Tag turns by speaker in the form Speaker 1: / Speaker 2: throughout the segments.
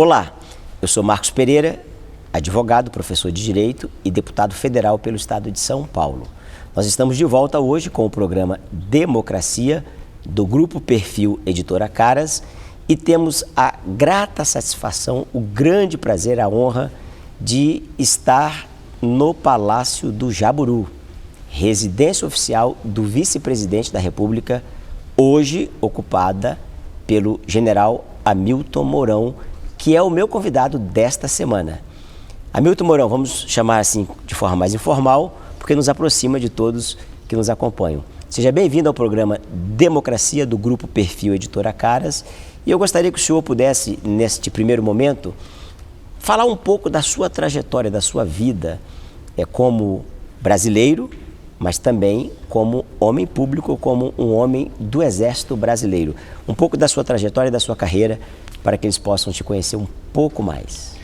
Speaker 1: Olá, eu sou Marcos Pereira, advogado, professor de Direito e deputado federal pelo Estado de São Paulo. Nós estamos de volta hoje com o programa Democracia, do Grupo Perfil Editora Caras, e temos a grata satisfação, o grande prazer, a honra de estar no Palácio do Jaburu, residência oficial do vice-presidente da República, hoje ocupada pelo general Hamilton Mourão, que é o meu convidado desta semana. Hamilton Mourão, vamos chamar assim de forma mais informal, porque nos aproxima de todos que nos acompanham. Seja bem-vindo ao programa Democracia, do Grupo Perfil Editora Caras, e eu gostaria que o senhor pudesse, neste primeiro momento, falar um pouco da sua trajetória, da sua vida, como brasileiro, mas também como homem público, como um homem do Exército Brasileiro. Um pouco da sua trajetória e da sua carreira, para que eles possam te conhecer um pouco mais.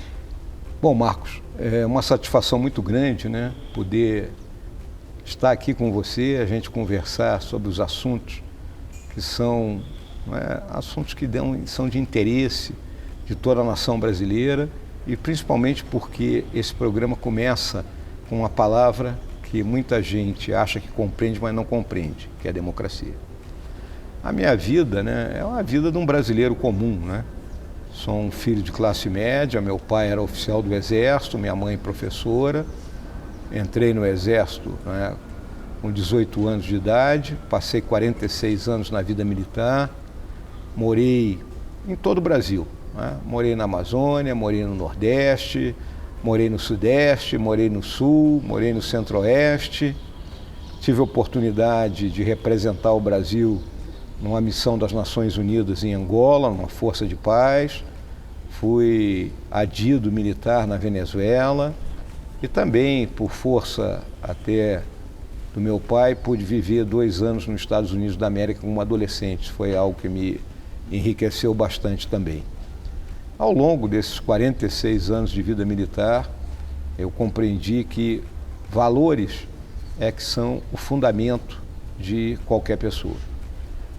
Speaker 2: Bom, Marcos, é uma satisfação muito grande, né, poder estar aqui com você, a gente conversar sobre os assuntos que são assuntos que são de interesse de toda a nação brasileira, e principalmente porque esse programa começa com uma palavra que muita gente acha que compreende, mas não compreende, que é a democracia. A minha vida, né, é uma vida de um brasileiro comum, né? Sou um filho de classe média, meu pai era oficial do Exército, minha mãe professora. Entrei no Exército, né, com 18 anos de idade, passei 46 anos na vida militar, morei em todo o Brasil, né? Morei na Amazônia, morei no Nordeste, morei no Sudeste, morei no Sul, morei no Centro-Oeste. Tive a oportunidade de representar o Brasil numa missão das Nações Unidas em Angola, numa força de paz. Fui adido militar na Venezuela e também, por força até do meu pai, pude viver 2 anos nos Estados Unidos da América como adolescente. Foi algo que me enriqueceu bastante também. Ao longo desses 46 anos de vida militar, eu compreendi que valores é que são o fundamento de qualquer pessoa.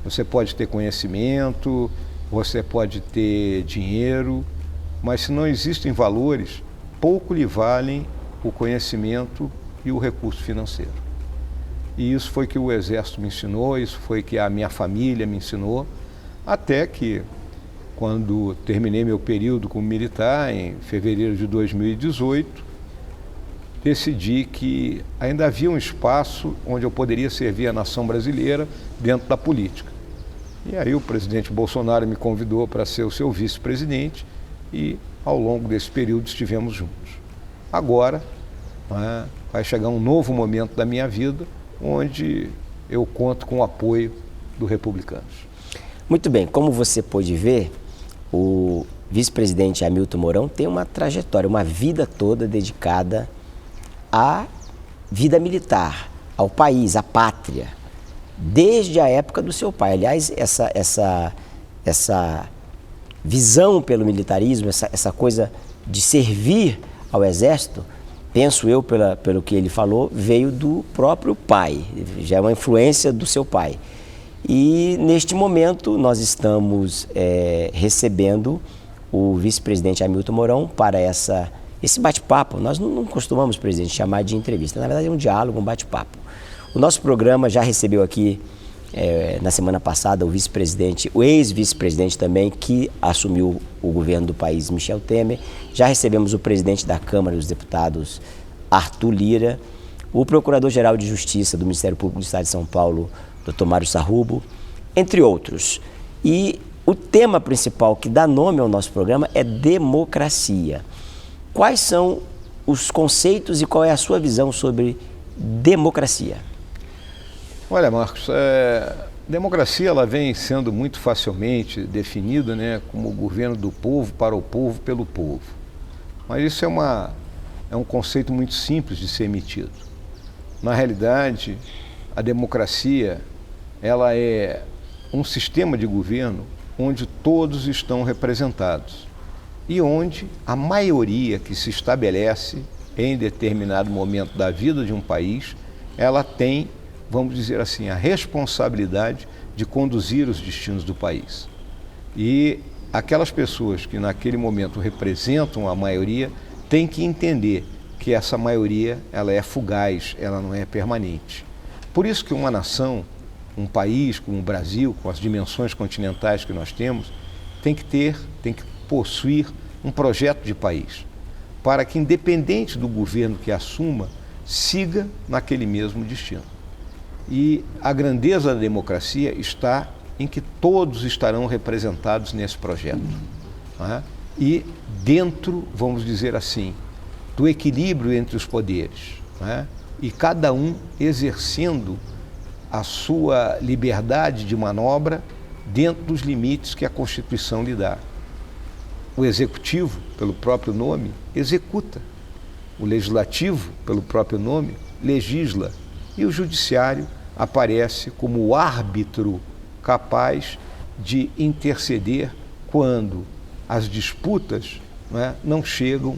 Speaker 2: Você pode ter conhecimento, você pode ter dinheiro, mas se não existem valores, pouco lhe valem o conhecimento e o recurso financeiro. E isso foi que o Exército me ensinou, isso foi que a minha família me ensinou, até que, quando terminei meu período como militar, em fevereiro de 2018, decidi que ainda havia um espaço onde eu poderia servir a nação brasileira dentro da política. E aí o presidente Bolsonaro me convidou para ser o seu vice-presidente e, ao longo desse período, estivemos juntos. Agora, vai chegar um novo momento da minha vida, onde eu conto com o apoio dos republicanos.
Speaker 1: Muito bem, como você pôde ver, o vice-presidente Hamilton Mourão tem uma trajetória, uma vida toda dedicada à vida militar, ao país, à pátria, desde a época do seu pai. Aliás, essa visão pelo militarismo, essa coisa de servir ao Exército, penso eu, pelo que ele falou, veio do próprio pai, já é uma influência do seu pai. E neste momento nós estamos recebendo o vice-presidente Hamilton Mourão para esse bate-papo. Nós não costumamos, presidente, chamar de entrevista, na verdade é um diálogo, um bate-papo. O nosso programa já recebeu aqui na semana passada o vice-presidente, o ex-vice-presidente também, que assumiu o governo do país, Michel Temer. Já recebemos o presidente da Câmara dos Deputados, Arthur Lira, o procurador-geral de Justiça do Ministério Público do Estado de São Paulo, Dr. Mário Sarrubo, entre outros. E o tema principal que dá nome ao nosso programa é democracia. Quais são os conceitos e qual é a sua visão sobre democracia?
Speaker 2: Olha, Marcos, democracia ela vem sendo muito facilmente definida, né, como o governo do povo, para o povo, pelo povo. Mas isso é um conceito muito simples de ser emitido. Na realidade, a democracia ela é um sistema de governo onde todos estão representados e onde a maioria que se estabelece em determinado momento da vida de um país, ela tem, vamos dizer assim, a responsabilidade de conduzir os destinos do país. E aquelas pessoas que naquele momento representam a maioria têm que entender que essa maioria ela é fugaz, ela não é permanente. Por isso que uma nação, um país como o Brasil, com as dimensões continentais que nós temos, tem que possuir um projeto de país, para que, independente do governo que assuma, siga naquele mesmo destino. E a grandeza da democracia está em que todos estarão representados nesse projeto. Né? E dentro, vamos dizer assim, do equilíbrio entre os poderes. Né? E cada um exercendo a sua liberdade de manobra dentro dos limites que a Constituição lhe dá. O Executivo, pelo próprio nome, executa. O Legislativo, pelo próprio nome, legisla. E o Judiciário aparece como o árbitro capaz de interceder quando as disputas não chegam,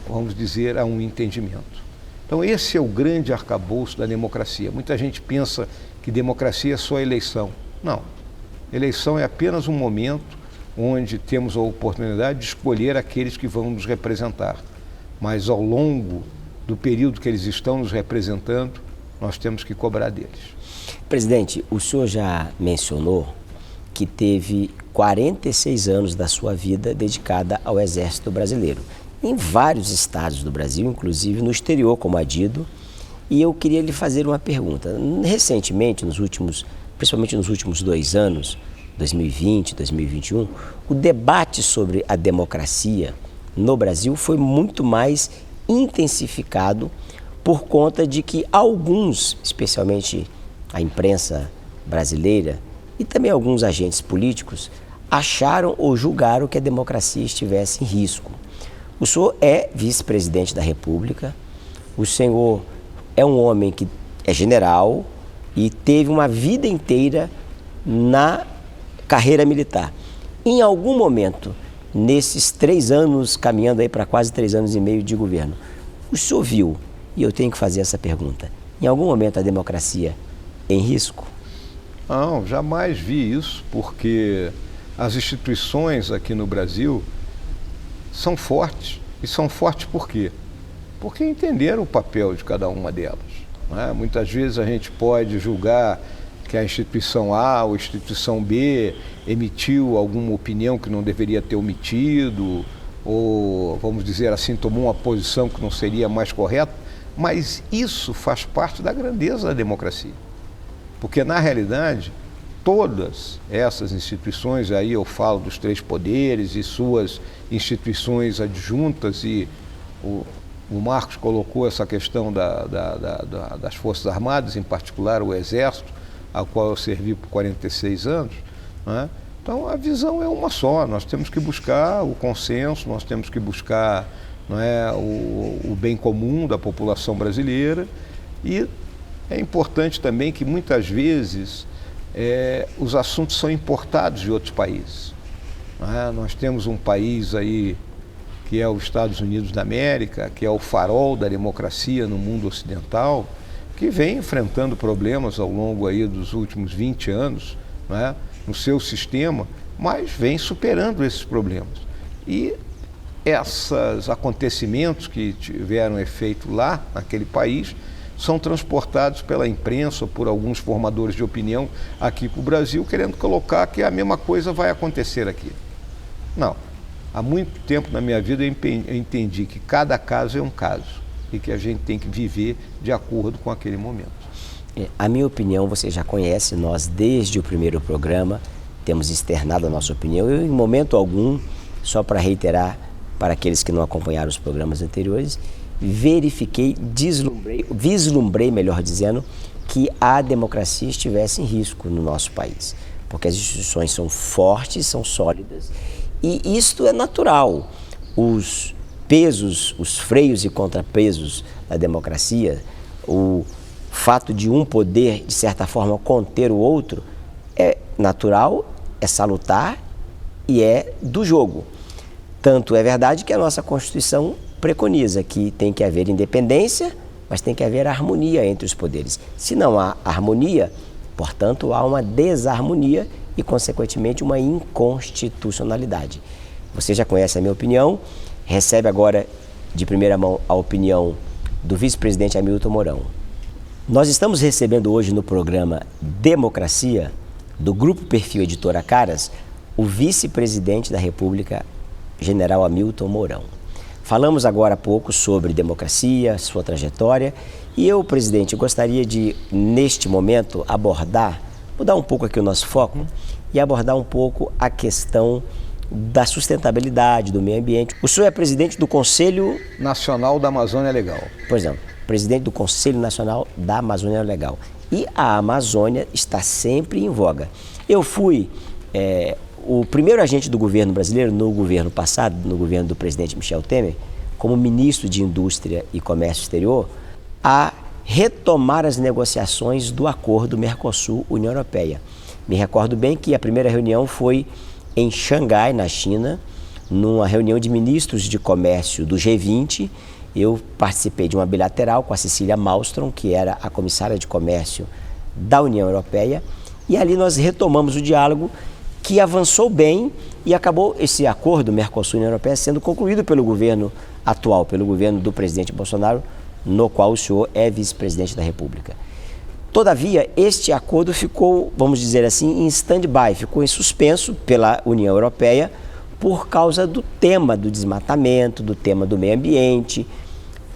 Speaker 2: vamos dizer, a um entendimento. Então esse é o grande arcabouço da democracia. Muita gente pensa que democracia é só eleição. Não. Eleição é apenas um momento onde temos a oportunidade de escolher aqueles que vão nos representar. Mas ao longo do período que eles estão nos representando, nós temos que cobrar deles.
Speaker 1: Presidente, o senhor já mencionou que teve 46 anos da sua vida dedicada ao Exército Brasileiro, em vários estados do Brasil, inclusive no exterior, como adido, e eu queria lhe fazer uma pergunta. Recentemente, principalmente nos últimos 2 anos, 2020, 2021, o debate sobre a democracia no Brasil foi muito mais intensificado por conta de que alguns, especialmente a imprensa brasileira e também alguns agentes políticos, acharam ou julgaram que a democracia estivesse em risco. O senhor é vice-presidente da República, o senhor é um homem que é general e teve uma vida inteira na carreira militar. Em algum momento, nesses 3 anos, caminhando aí para quase 3 anos e meio de governo, o senhor viu, e eu tenho que fazer essa pergunta, em algum momento a democracia em risco?
Speaker 2: Não, jamais vi isso, porque as instituições aqui no Brasil são fortes. E são fortes por quê? Porque entenderam o papel de cada uma delas. Né? Muitas vezes a gente pode julgar que a instituição A ou a instituição B emitiu alguma opinião que não deveria ter omitido, ou, vamos dizer assim, tomou uma posição que não seria mais correta, mas isso faz parte da grandeza da democracia. Porque, na realidade, todas essas instituições, aí eu falo dos 3 poderes e suas instituições adjuntas, e o Marcos colocou essa questão das Forças Armadas, em particular o Exército, ao qual eu servi por 46 anos, né? Então a visão é uma só, nós temos que buscar o consenso, nós temos que buscar, não é, o bem comum da população brasileira, e é importante também que muitas vezes os assuntos são importados de outros países. Não é? Nós temos um país aí que é os Estados Unidos da América, que é o farol da democracia no mundo ocidental, que vem enfrentando problemas ao longo aí dos últimos 20 anos, não é? No seu sistema, mas vem superando esses problemas. E esses acontecimentos que tiveram efeito lá, naquele país, são transportados pela imprensa, por alguns formadores de opinião aqui para o Brasil, querendo colocar que a mesma coisa vai acontecer aqui. Não. Há muito tempo na minha vida eu entendi que cada caso é um caso e que a gente tem que viver de acordo com aquele momento.
Speaker 1: A minha opinião você já conhece, nós desde o primeiro programa temos externado a nossa opinião. Eu, em momento algum, só para reiterar para aqueles que não acompanharam os programas anteriores, vislumbrei, melhor dizendo, que a democracia estivesse em risco no nosso país, porque as instituições são fortes, são sólidas, e isto é natural. Os pesos, os freios e contrapesos da democracia, o fato de um poder, de certa forma, conter o outro, é natural, é salutar e é do jogo. Tanto é verdade que a nossa Constituição preconiza que tem que haver independência, mas tem que haver harmonia entre os poderes. Se não há harmonia, portanto, há uma desarmonia e, consequentemente, uma inconstitucionalidade. Você já conhece a minha opinião, recebe agora de primeira mão a opinião do vice-presidente Hamilton Mourão. Nós estamos recebendo hoje no programa Democracia, do Grupo Perfil Editora Caras, o vice-presidente da República, general Hamilton Mourão. Falamos agora há pouco sobre democracia, sua trajetória, e eu, presidente, gostaria de, neste momento, mudar um pouco aqui o nosso foco e abordar um pouco a questão da sustentabilidade, do meio ambiente. O senhor é presidente do Conselho
Speaker 2: Nacional da Amazônia Legal.
Speaker 1: Por exemplo, presidente do Conselho Nacional da Amazônia Legal. E a Amazônia está sempre em voga. Eu fui o primeiro agente do governo brasileiro, no governo passado, no governo do presidente Michel Temer, como ministro de Indústria e Comércio Exterior, a retomar as negociações do acordo Mercosul-União Europeia. Me recordo bem que a primeira reunião foi em Xangai, na China, numa reunião de ministros de comércio do G20. Eu participei de uma bilateral com a Cecília Malmström, que era a comissária de comércio da União Europeia, e ali nós retomamos o diálogo, que avançou bem e acabou esse acordo Mercosul-União Europeia sendo concluído pelo governo atual, pelo governo do presidente Bolsonaro, no qual o senhor é vice-presidente da República. Todavia, este acordo ficou, vamos dizer assim, em stand-by, ficou em suspenso pela União Europeia por causa do tema do desmatamento, do tema do meio ambiente.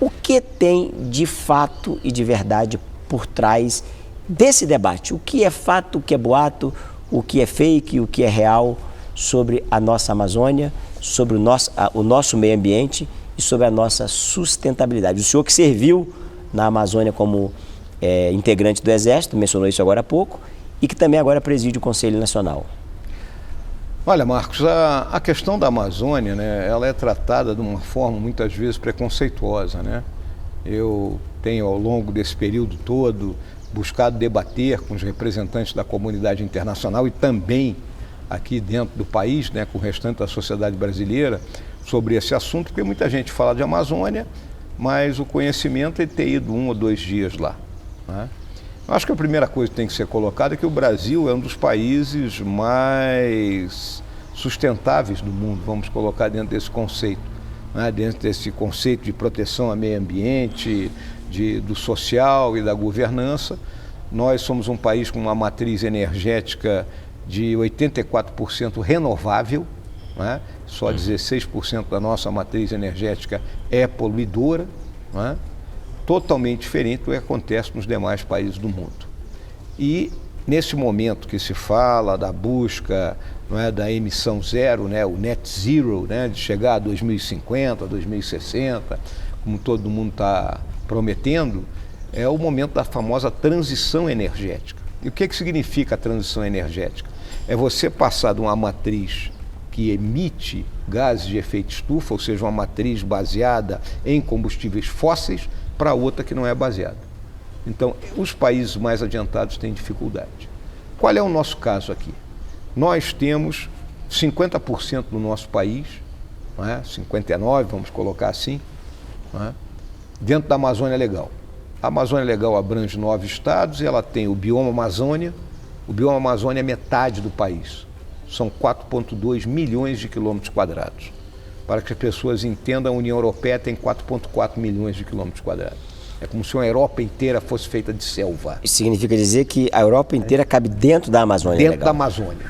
Speaker 1: O que tem de fato e de verdade por trás desse debate? O que é fato, o que é boato, o que é fake, o que é real sobre a nossa Amazônia, sobre o nosso meio ambiente e sobre a nossa sustentabilidade? O senhor que serviu na Amazônia como integrante do Exército, mencionou isso agora há pouco, e que também agora preside o Conselho Nacional.
Speaker 2: Olha, Marcos, a questão da Amazônia, né, ela é tratada de uma forma muitas vezes preconceituosa, né? Eu tenho, ao longo desse período todo, buscado debater com os representantes da comunidade internacional e também aqui dentro do país, né, com o restante da sociedade brasileira, sobre esse assunto, porque muita gente fala de Amazônia, mas o conhecimento é ter ido 1 ou 2 dias lá, né? Eu acho que a primeira coisa que tem que ser colocada é que o Brasil é um dos países mais sustentáveis do mundo, vamos colocar dentro desse conceito, né? Dentro desse conceito de proteção ao meio ambiente, do social e da governança. Nós somos um país com uma matriz energética de 84% renovável, né? Só 16% da nossa matriz energética é poluidora, né? Totalmente diferente do que acontece nos demais países do mundo. E nesse momento que se fala da busca, não é, da emissão zero, né, o net zero, né, de chegar a 2050, 2060, como todo mundo está prometendo, é o momento da famosa transição energética. E o que significa a transição energética? É você passar de uma matriz que emite gases de efeito estufa, ou seja, uma matriz baseada em combustíveis fósseis, para outra que não é baseada. Então, os países mais adiantados têm dificuldade. Qual é o nosso caso aqui? Nós temos 50% do nosso país, não é? 59%, vamos colocar assim, não é? Dentro da Amazônia Legal. A Amazônia Legal abrange 9 estados e ela tem o bioma Amazônia. O bioma Amazônia é metade do país. São 4,2 milhões de quilômetros quadrados. Para que as pessoas entendam, a União Europeia tem 4,4 milhões de quilômetros quadrados. É como se uma Europa inteira fosse feita de selva.
Speaker 1: Isso significa dizer que a Europa inteira cabe dentro da Amazônia
Speaker 2: Dentro
Speaker 1: Legal.
Speaker 2: da Amazônia.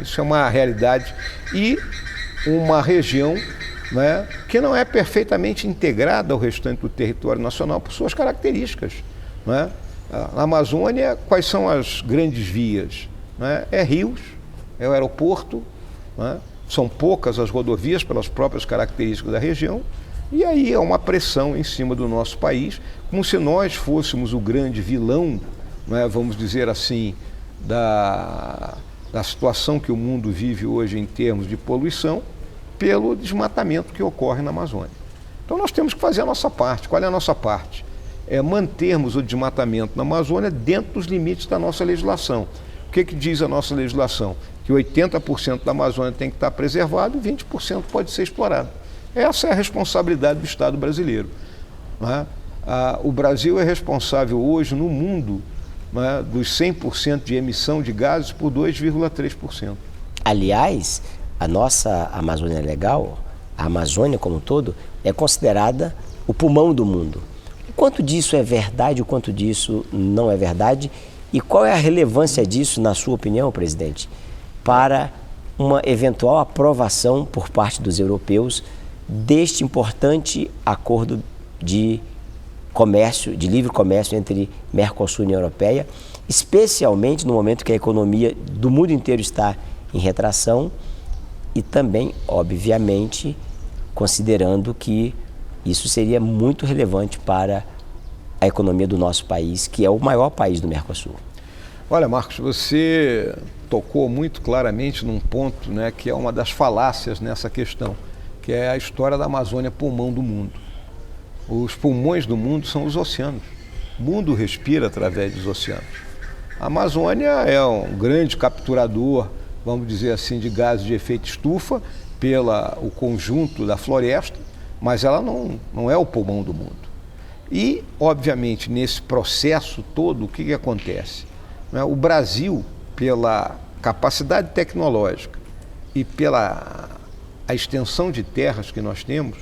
Speaker 2: Isso é uma realidade. E uma região, né, que não é perfeitamente integrada ao restante do território nacional por suas características, né? Na Amazônia, quais são as grandes vias? Né? É rios, é o aeroporto, né? São poucas as rodovias pelas próprias características da região, e aí é uma pressão em cima do nosso país, como se nós fôssemos o grande vilão, né, vamos dizer assim, da situação que o mundo vive hoje em termos de poluição, pelo desmatamento que ocorre na Amazônia. Então nós temos que fazer a nossa parte. Qual é a nossa parte? É mantermos o desmatamento na Amazônia dentro dos limites da nossa legislação. O que diz a nossa legislação? Que 80% da Amazônia tem que estar preservado e 20% pode ser explorado. Essa é a responsabilidade do Estado brasileiro, né? O Brasil é responsável hoje no mundo né, dos 100% de emissão de gases por 2,3%.
Speaker 1: Aliás, a nossa Amazônia Legal, a Amazônia como um todo, é considerada o pulmão do mundo. O quanto disso é verdade, o quanto disso não é verdade? E qual é a relevância disso, na sua opinião, presidente, para uma eventual aprovação por parte dos europeus deste importante acordo de comércio, de livre comércio entre Mercosul e União Europeia, especialmente no momento que a economia do mundo inteiro está em retração e também, obviamente, considerando que isso seria muito relevante para a economia do nosso país, que é o maior país do Mercosul.
Speaker 2: Olha, Marcos, você tocou muito claramente num ponto, né, que é uma das falácias nessa questão, que é a história da Amazônia, pulmão do mundo. Os pulmões do mundo são os oceanos. O mundo respira através dos oceanos. A Amazônia é um grande capturador, vamos dizer assim, de gases de efeito estufa pelo conjunto da floresta, mas ela não é o pulmão do mundo. E, obviamente, nesse processo todo, o que acontece? O Brasil, pela capacidade tecnológica e pela a extensão de terras que nós temos,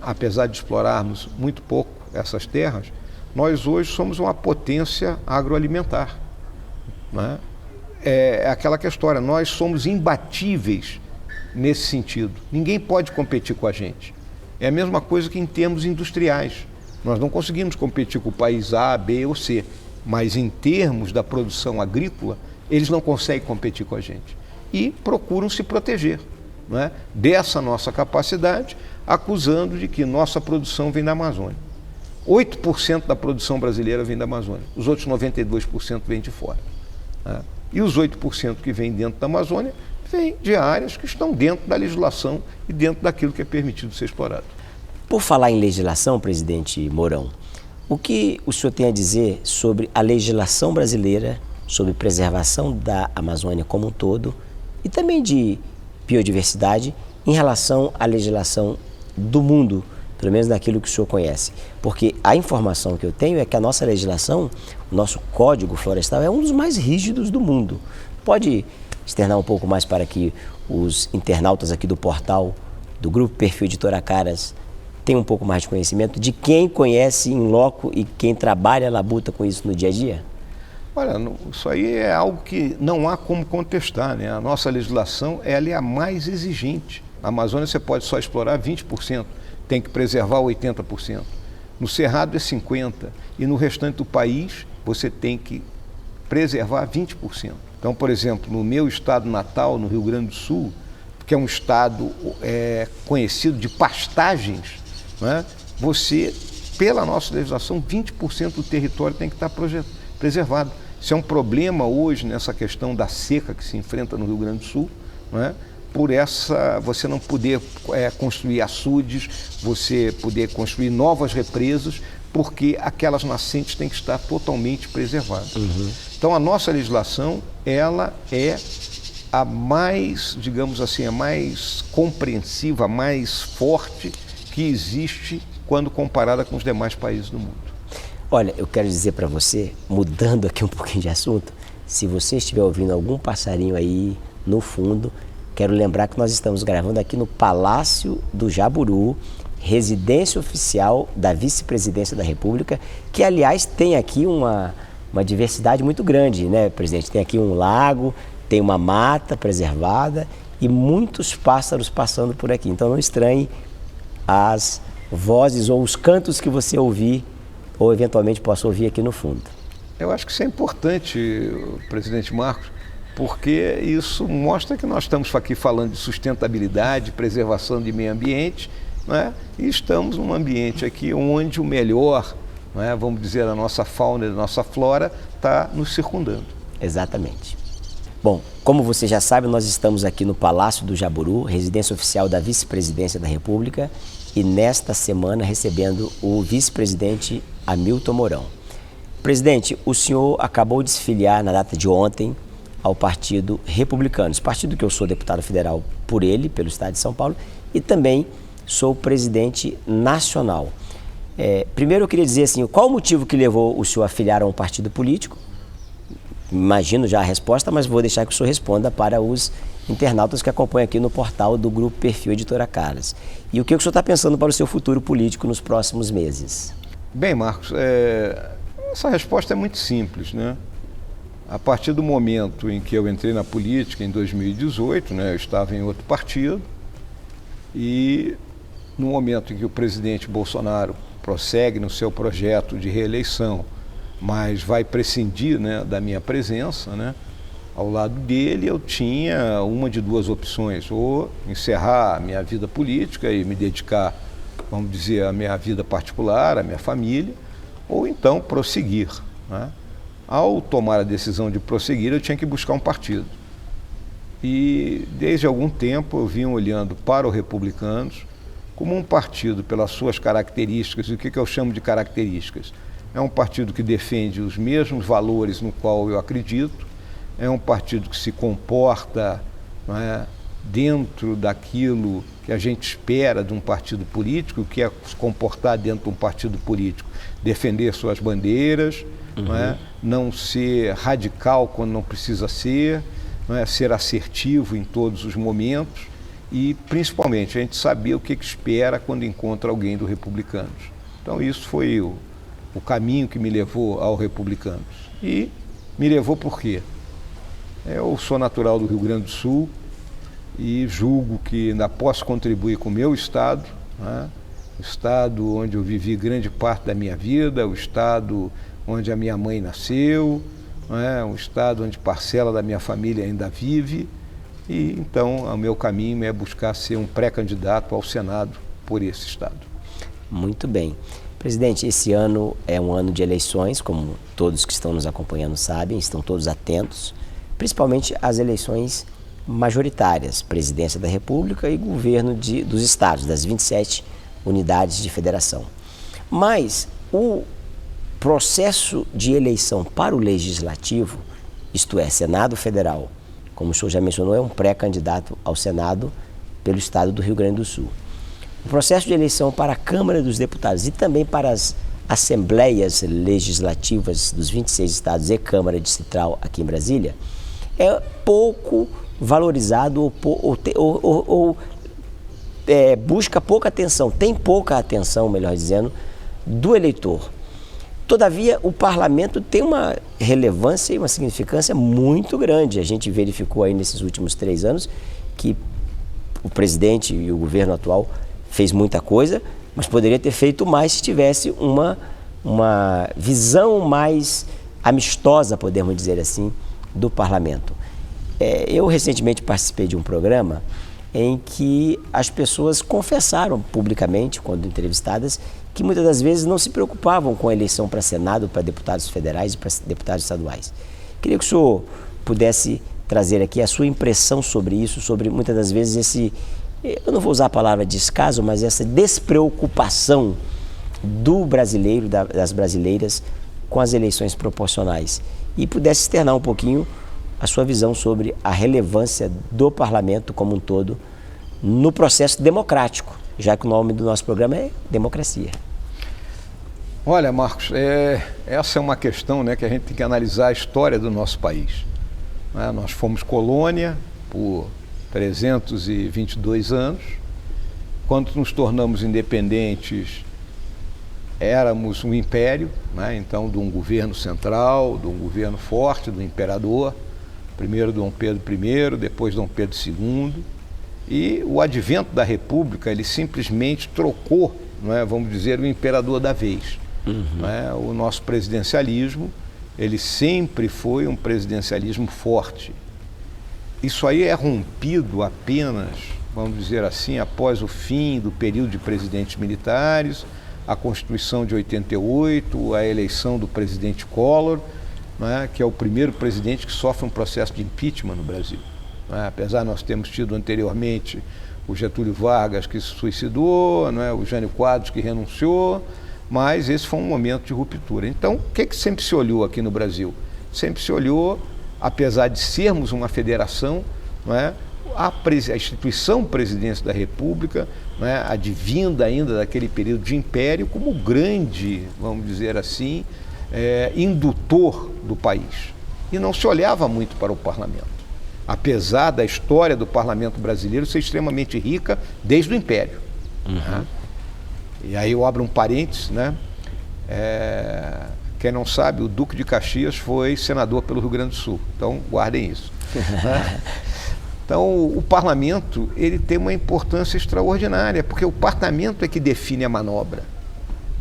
Speaker 2: apesar de explorarmos muito pouco essas terras, nós hoje somos uma potência agroalimentar. É aquela que é a história, nós somos imbatíveis nesse sentido. Ninguém pode competir com a gente. É a mesma coisa que em termos industriais. Nós não conseguimos competir com o país A, B ou C, mas em termos da produção agrícola, eles não conseguem competir com a gente. E procuram se proteger, dessa nossa capacidade, acusando de que nossa produção vem da Amazônia. 8% da produção brasileira vem da Amazônia, os outros 92% vêm de fora. E os 8% que vem dentro da Amazônia vêm de áreas que estão dentro da legislação e dentro daquilo que é permitido ser explorado.
Speaker 1: Por falar em legislação, presidente Mourão, o que o senhor tem a dizer sobre a legislação brasileira, sobre preservação da Amazônia como um todo e também de biodiversidade em relação à legislação do mundo, pelo menos daquilo que o senhor conhece? Porque a informação que eu tenho é que a nossa legislação, o nosso Código Florestal é um dos mais rígidos do mundo. Pode externar um pouco mais para que os internautas aqui do portal, do Grupo Perfil Editora Caras, tenham um pouco mais de conhecimento de quem conhece em loco e quem trabalha, labuta com isso no dia a dia?
Speaker 2: Olha, isso aí é algo que não há como contestar, A nossa legislação ela é a mais exigente. Na Amazônia você pode só explorar 20%, tem que preservar 80%. No Cerrado é 50% e no restante do país você tem que preservar 20%. Então, por exemplo, no meu estado natal, no Rio Grande do Sul, que é um estado conhecido de pastagens, você, pela nossa legislação, 20% do território tem que estar preservado. Isso é um problema hoje nessa questão da seca que se enfrenta no Rio Grande do Sul, por você não poder construir açudes, você poder construir novas represas, porque aquelas nascentes têm que estar totalmente preservadas. Então a nossa legislação, ela é a mais, digamos assim, a mais compreensiva, a mais forte que existe quando comparada com os demais países do mundo.
Speaker 1: Olha, eu quero dizer para você, mudando aqui um pouquinho de assunto, se você estiver ouvindo algum passarinho aí no fundo, quero lembrar que nós estamos gravando aqui no Palácio do Jaburu, residência oficial da Vice-Presidência da República, que aliás tem aqui uma diversidade muito grande, presidente? Tem aqui um lago, tem uma mata preservada e muitos pássaros passando por aqui. Então não estranhe as vozes ou os cantos que você ouvir ou eventualmente possa ouvir aqui no fundo.
Speaker 2: Eu acho que isso é importante, presidente Marcos, porque isso mostra que nós estamos aqui falando de sustentabilidade, preservação de meio ambiente, e estamos num ambiente aqui onde o melhor, vamos dizer, a nossa fauna e a nossa flora está nos circundando.
Speaker 1: Exatamente. Bom, como você já sabe, nós estamos aqui no Palácio do Jaburu, residência oficial da Vice-Presidência da República, e nesta semana recebendo o vice-presidente Hamilton Mourão. Presidente, o senhor acabou de se filiar na data de ontem ao Partido Republicano, esse partido que eu sou deputado federal por ele, pelo estado de São Paulo, e também sou presidente nacional. Primeiro eu queria dizer assim, qual o motivo que levou o senhor a filiar a um partido político? Imagino já a resposta, mas vou deixar que o senhor responda para os internautas que acompanham aqui no portal do Grupo Perfil Editora Caras. E o que o senhor está pensando para o seu futuro político nos próximos meses?
Speaker 2: Bem, Marcos, essa resposta é muito simples, né? A partir do momento em que eu entrei na política, em 2018, né, eu estava em outro partido, e no momento em que o presidente Bolsonaro prossegue no seu projeto de reeleição, mas vai prescindir, né, da minha presença, né, ao lado dele, eu tinha uma de duas opções: ou encerrar a minha vida política e me dedicar, vamos dizer, à minha vida particular, à minha família, ou então prosseguir, né? Ao tomar a decisão de prosseguir, eu tinha que buscar um partido. E desde algum tempo eu vim olhando para o Republicanos como um partido pelas suas características. E o que eu chamo de características? É um partido que defende os mesmos valores no qual eu acredito, é um partido que se comporta, não é, dentro daquilo que a gente espera de um partido político, que é se comportar dentro de um partido político, defender suas bandeiras, não ser radical quando não precisa ser, ser assertivo em todos os momentos e, principalmente, a gente saber o que espera quando encontra alguém do Republicanos. Então, isso foi o caminho que me levou ao Republicanos. E me levou por quê? Eu sou natural do Rio Grande do Sul e julgo que ainda posso contribuir com o meu estado, né? O estado onde eu vivi grande parte da minha vida, o estado onde a minha mãe nasceu, né? O estado onde parcela da minha família ainda vive. E então o meu caminho é buscar ser um pré-candidato ao Senado por esse estado.
Speaker 1: Muito bem. Presidente, esse ano é um ano de eleições, como todos que estão nos acompanhando sabem, estão todos atentos, principalmente às eleições majoritárias, presidência da República e governo dos estados, das 27 unidades de federação. Mas o processo de eleição para o Legislativo, isto é, Senado Federal, como o senhor já mencionou, é um pré-candidato ao Senado pelo estado do Rio Grande do Sul. O processo de eleição para a Câmara dos Deputados e também para as Assembleias Legislativas dos 26 estados e Câmara Distrital aqui em Brasília é pouco valorizado ou busca pouca atenção, tem pouca atenção, melhor dizendo, do eleitor. Todavia, o parlamento tem uma relevância e uma significância muito grande. A gente verificou aí nesses últimos 3 anos que o presidente e o governo atual fez muita coisa, mas poderia ter feito mais se tivesse uma visão mais amistosa, podemos dizer assim, do parlamento. Eu recentemente participei de um programa em que as pessoas confessaram publicamente, quando entrevistadas, que muitas das vezes não se preocupavam com a eleição para Senado, para deputados federais e para deputados estaduais. Queria que o senhor pudesse trazer aqui a sua impressão sobre isso, sobre muitas das vezes eu não vou usar a palavra descaso, mas essa despreocupação do brasileiro, das brasileiras com as eleições proporcionais. E pudesse externar um pouquinho a sua visão sobre a relevância do parlamento como um todo no processo democrático, já que o nome do nosso programa é Democracia.
Speaker 2: Olha, Marcos, essa é uma questão, né, que a gente tem que analisar a história do nosso país. Nós fomos colônia por 322 anos. Quando nos tornamos independentes, éramos um império, né? Então, de um governo central, de um governo forte, do imperador, primeiro Dom Pedro I, depois Dom Pedro II, e o advento da República, ele simplesmente trocou, não é, vamos dizer, o imperador da vez. Não é? O nosso presidencialismo, ele sempre foi um presidencialismo forte. Isso aí é rompido apenas, vamos dizer assim, após o fim do período de presidentes militares, a Constituição de 88, a eleição do presidente Collor, né, que é o primeiro presidente que sofre um processo de impeachment no Brasil. Né? Apesar de nós termos tido anteriormente o Getúlio Vargas, que se suicidou, né, o Jânio Quadros, que renunciou, mas esse foi um momento de ruptura. Então, o que sempre se olhou aqui no Brasil? Sempre se olhou, apesar de sermos uma federação, não é, a instituição Presidência da República, não é, advinda ainda daquele período de império, como grande, vamos dizer assim, indutor do país. e não se olhava muito para o parlamento. Apesar da história do parlamento brasileiro ser extremamente rica desde o Império. Né? E aí eu abro um parênteses, né? Quem não sabe, o Duque de Caxias foi senador pelo Rio Grande do Sul, então guardem isso. Né? Então o parlamento ele tem uma importância extraordinária, porque o parlamento é que define a manobra.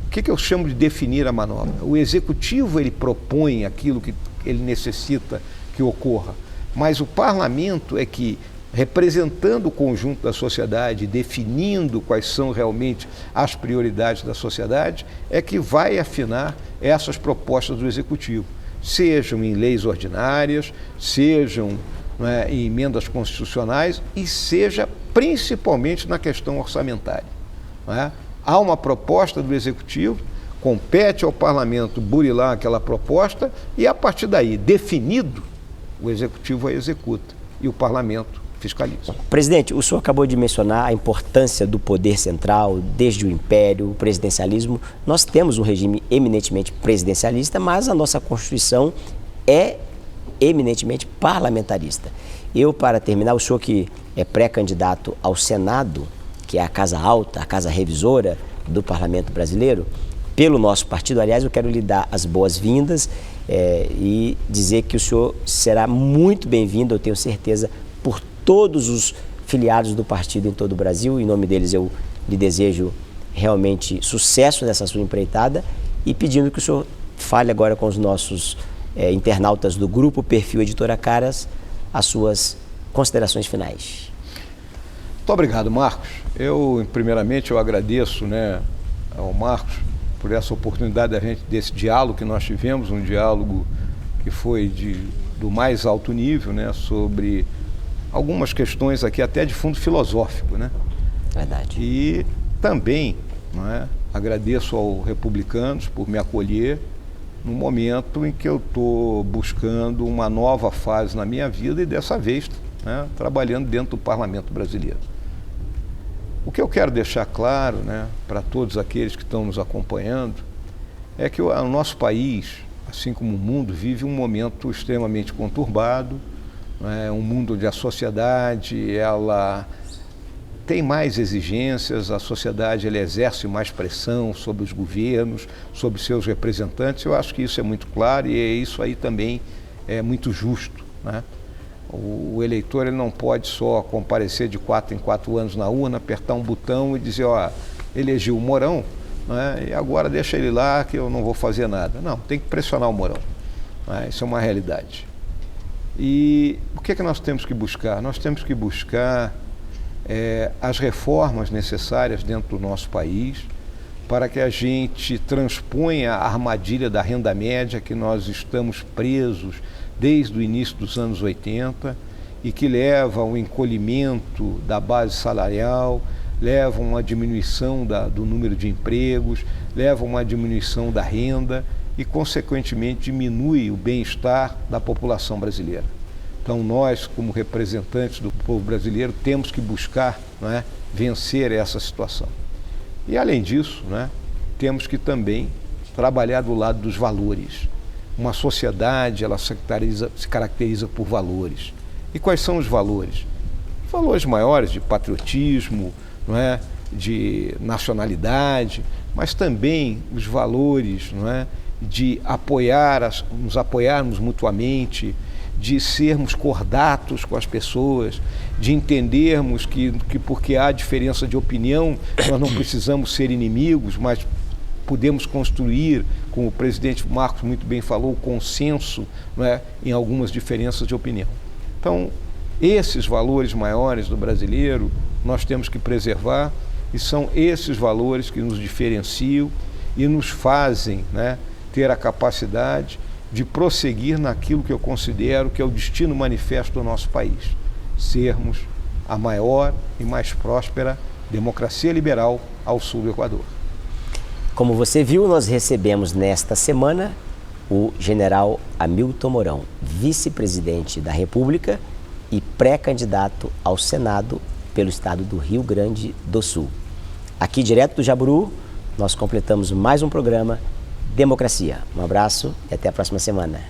Speaker 2: O que eu chamo de definir a manobra? O executivo ele propõe aquilo que ele necessita que ocorra, mas o parlamento é que, representando o conjunto da sociedade, definindo quais são realmente as prioridades da sociedade, é que vai afinar essas propostas do executivo, sejam em leis ordinárias, sejam em emendas constitucionais e seja principalmente na questão orçamentária. Não é? Há uma proposta do executivo, compete ao parlamento burilar aquela proposta e a partir daí, definido, o executivo a executa e o parlamento fiscaliza.
Speaker 1: Presidente, o senhor acabou de mencionar a importância do poder central, desde o Império, o presidencialismo. Nós temos um regime eminentemente presidencialista, mas a nossa Constituição é eminentemente parlamentarista. Eu, para terminar, o senhor que é pré-candidato ao Senado, que é a casa alta, a casa revisora do parlamento brasileiro, pelo nosso partido, aliás, eu quero lhe dar as boas-vindas e dizer que o senhor será muito bem-vindo, eu tenho certeza, por todos os filiados do partido em todo o Brasil. Em nome deles, eu lhe desejo realmente sucesso nessa sua empreitada e pedindo que o senhor fale agora com os nossos internautas do Grupo Perfil Editora Caras as suas considerações finais.
Speaker 2: Muito obrigado, Marcos. Primeiramente, eu agradeço, ao Marcos por essa oportunidade desse diálogo que nós tivemos, um diálogo que foi do mais alto nível, sobre algumas questões aqui até de fundo filosófico,
Speaker 1: Verdade.
Speaker 2: E também, agradeço ao Republicanos por me acolher no momento em que eu estou buscando uma nova fase na minha vida e dessa vez, trabalhando dentro do Parlamento Brasileiro. O que eu quero deixar claro, para todos aqueles que estão nos acompanhando, é que o nosso país, assim como o mundo, vive um momento extremamente conturbado, um mundo onde a sociedade ela tem mais exigências, a sociedade ela exerce mais pressão sobre os governos, sobre seus representantes. Eu acho que isso é muito claro e isso aí também é muito justo. O eleitor ele não pode só comparecer de 4 em 4 anos na urna, apertar um botão e dizer, elegi o Mourão, e agora deixa ele lá que eu não vou fazer nada. Não, tem que pressionar o Mourão. Isso é uma realidade. E o que nós temos que buscar? Nós temos que buscar as reformas necessárias dentro do nosso país para que a gente transponha a armadilha da renda média que nós estamos presos desde o início dos anos 80 e que leva ao encolhimento da base salarial, leva a uma diminuição do número de empregos, leva a uma diminuição da renda e, consequentemente, diminui o bem-estar da população brasileira. Então, nós, como representantes do povo brasileiro, temos que buscar vencer essa situação. E, além disso, temos que também trabalhar do lado dos valores. Uma sociedade, ela se caracteriza por valores. E quais são os valores? Os valores maiores de patriotismo, de nacionalidade, mas também os valores de nos apoiarmos mutuamente, de sermos cordatos com as pessoas, de entendermos que porque há diferença de opinião, nós não precisamos ser inimigos, mas podemos construir, como o presidente Marcos muito bem falou, consenso em algumas diferenças de opinião. Então, esses valores maiores do brasileiro, nós temos que preservar e são esses valores que nos diferenciam e nos fazem ter a capacidade de prosseguir naquilo que eu considero que é o destino manifesto do nosso país, sermos a maior e mais próspera democracia liberal ao sul do Equador.
Speaker 1: Como você viu, nós recebemos nesta semana o general Hamilton Mourão, vice-presidente da República e pré-candidato ao Senado pelo estado do Rio Grande do Sul. Aqui, direto do Jaburu, nós completamos mais um programa Democracia. Um abraço e até a próxima semana.